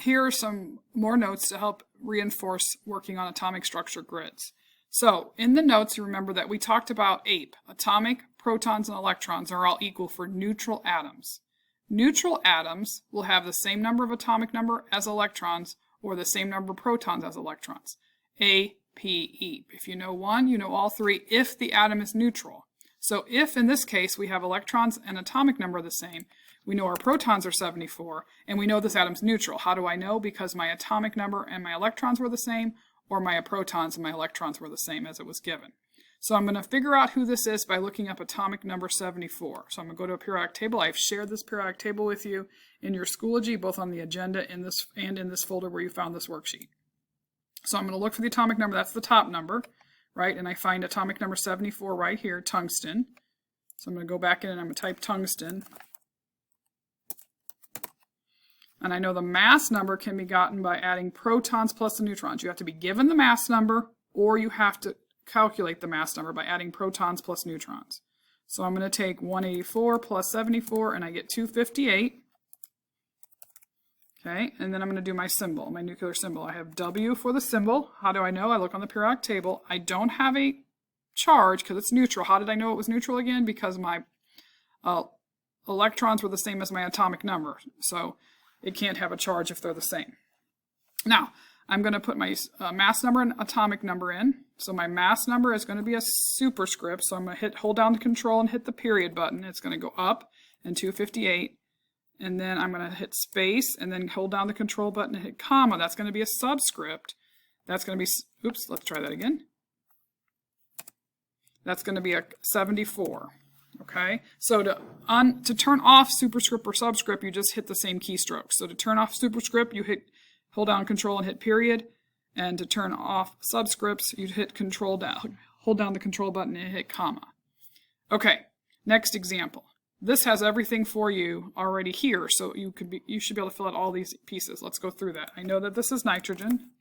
here are some more notes to help reinforce working on atomic structure grids. So in the notes, you remember that we talked about APE, atomic, protons, and electrons are all equal for neutral atoms. Neutral atoms will have the same number of atomic number as electrons or the same number of protons as electrons. A, P, E. If you know one, you know all three if the atom is neutral. So if in this case we have electrons and atomic number the same, we know our protons are 74, and we know this atom's neutral. How do I know? Because my atomic number and my electrons were the same, or my protons and my electrons were the same as it was given. So I'm going to figure out who this is by looking up atomic number 74. So I'm going to go to a periodic table. I've shared this periodic table with you in your Schoology, both on the agenda and in this folder where you found this worksheet. So I'm going to look for the atomic number. That's the top number, right? And I find atomic number 74 right here, tungsten. So I'm going to go back in and I'm going to type tungsten. And I know the mass number can be gotten by adding protons plus the neutrons. You have to be given the mass number, or you have to calculate the mass number by adding protons plus neutrons. So I'm going to take 184 plus 74, and I get 258. Okay, and then I'm going to do my symbol, my nuclear symbol. I have W for the symbol. How do I know? I look on the periodic table. I don't have a charge because it's neutral. How did I know it was neutral again? Because my electrons were the same as my atomic number. So it can't have a charge if they're the same. Now, I'm going to put my mass number and atomic number in. So my mass number is going to be a superscript. So I'm going to hold down the control and hit the period button. It's going to go up and 258. And then I'm going to hit space and then hold down the control button and hit comma. That's going to be a subscript. That's going to be, oops, let's try that again. That's going to be a 74. Okay, so to turn off superscript or subscript, you just hit the same keystroke. So to turn off superscript, you hold down control and hit period. And to turn off subscripts, you hit control down, hold down the control button and hit comma. Okay, next example. This has everything for you already here, so you should be able to fill out all these pieces. Let's go through that. I know that this is nitrogen.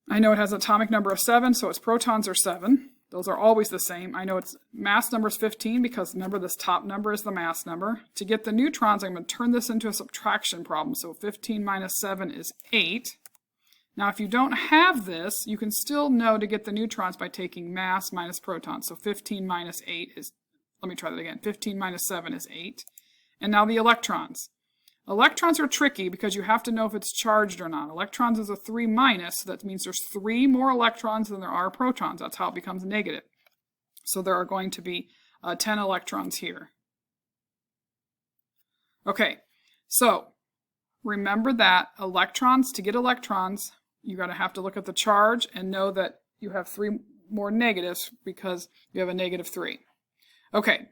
I know it has an atomic number of 7, so its protons are 7. Those are always the same. I know its mass number is 15 because remember this top number is the mass number. To get the neutrons, I'm going to turn this into a subtraction problem. So 15 minus 7 is 8. Now if you don't have this, you can still know to get the neutrons by taking mass minus protons. So 15 minus 8 is, let me try that again. 15 minus 7 is 8. And now the electrons. Electrons are tricky because you have to know if it's charged or not. Electrons is a 3 minus, so that means there's 3 more electrons than there are protons. That's how it becomes negative. So there are going to be 10 electrons here. Okay, so remember that electrons, to get electrons, you're going to have to look at the charge and know that you have 3 more negatives because you have a negative 3. Okay.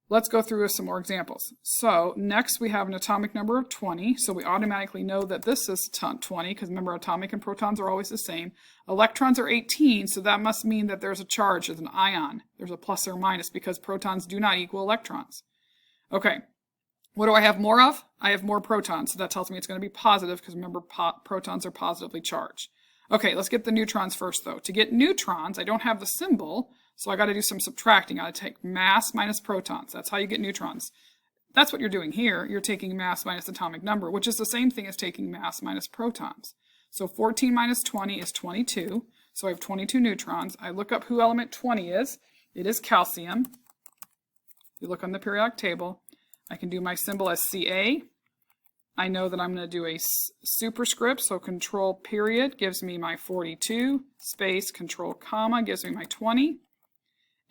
Let's go through some more examples. So next we have an atomic number of 20. So we automatically know that this is 20 because remember atomic and protons are always the same. Electrons are 18, so that must mean that there's a charge, there's an ion. There's a plus or minus because protons do not equal electrons. Okay, what do I have more of? I have more protons, so that tells me it's going to be positive because remember protons are positively charged. Okay, let's get the neutrons first though. To get neutrons, I don't have the symbol, so I got to do some subtracting. I got to take mass minus protons. That's how you get neutrons. That's what you're doing here. You're taking mass minus atomic number, which is the same thing as taking mass minus protons. So 14 minus 20 is 22. So I have 22 neutrons. I look up who element 20 is. It is calcium. You look on the periodic table. I can do my symbol as Ca. I know that I'm going to do a superscript, so control period gives me my 42, space control comma gives me my 20.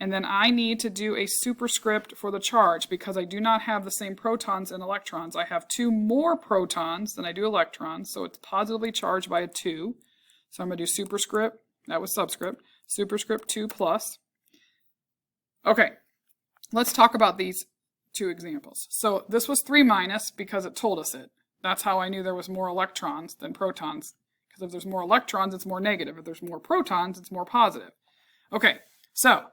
And then I need to do a superscript for the charge because I do not have the same protons and electrons. I have 2 more protons than I do electrons, so it's positively charged by a 2. So I'm going to do superscript, that was subscript, superscript 2 plus. Okay, let's talk about these 2 examples. So this was 3 minus because it told us it. That's how I knew there was more electrons than protons. Because if there's more electrons, it's more negative. If there's more protons, it's more positive. Okay, so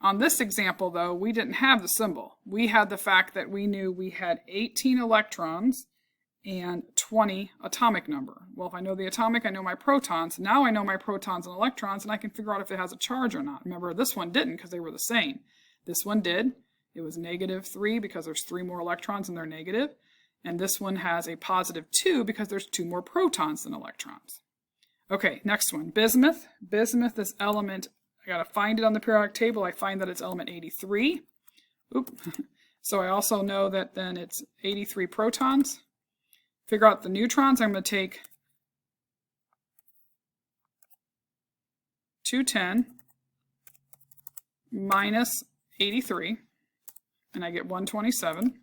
on this example, though, we didn't have the symbol. We had the fact that we knew we had 18 electrons and 20 atomic number. Well, if I know the atomic, I know my protons. Now I know my protons and electrons, and I can figure out if it has a charge or not. Remember, this one didn't because they were the same. This one did. It was -3 because there's 3 more electrons and they're negative. And this one has a positive 2 because there's 2 more protons than electrons. Okay, next one, bismuth. Bismuth is element, I got to find it on the periodic table. I find that it's element 83. Oop. So I also know that then it's 83 protons. Figure out the neutrons. I'm going to take 210 minus 83, and I get 127.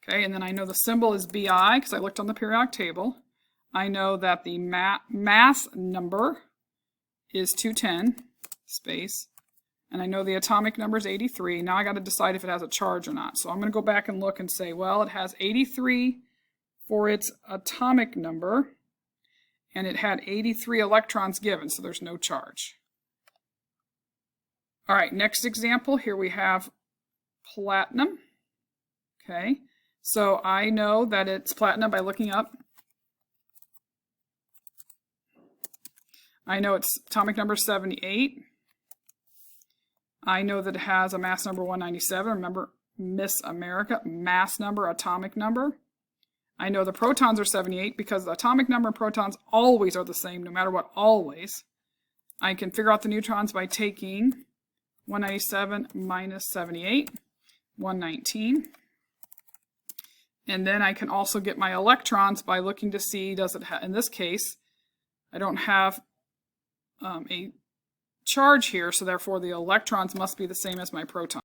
Okay, and then I know the symbol is Bi because I looked on the periodic table. I know that the mass number is 210, space, and I know the atomic number is 83. Now I got to decide if it has a charge or not. So I'm going to go back and look and say, well, it has 83 for its atomic number, and it had 83 electrons given, so there's no charge. All right, next example, here we have platinum. Okay, so I know that it's platinum by looking up. I know its atomic number is 78. I know that it has a mass number 197. Remember, Miss America, mass number, atomic number. I know the protons are 78 because the atomic number and protons always are the same, no matter what, always. I can figure out the neutrons by taking 197 minus 78, 119. And then I can also get my electrons by looking to see, does it have, in this case, I don't have a charge here, so therefore the electrons must be the same as my protons.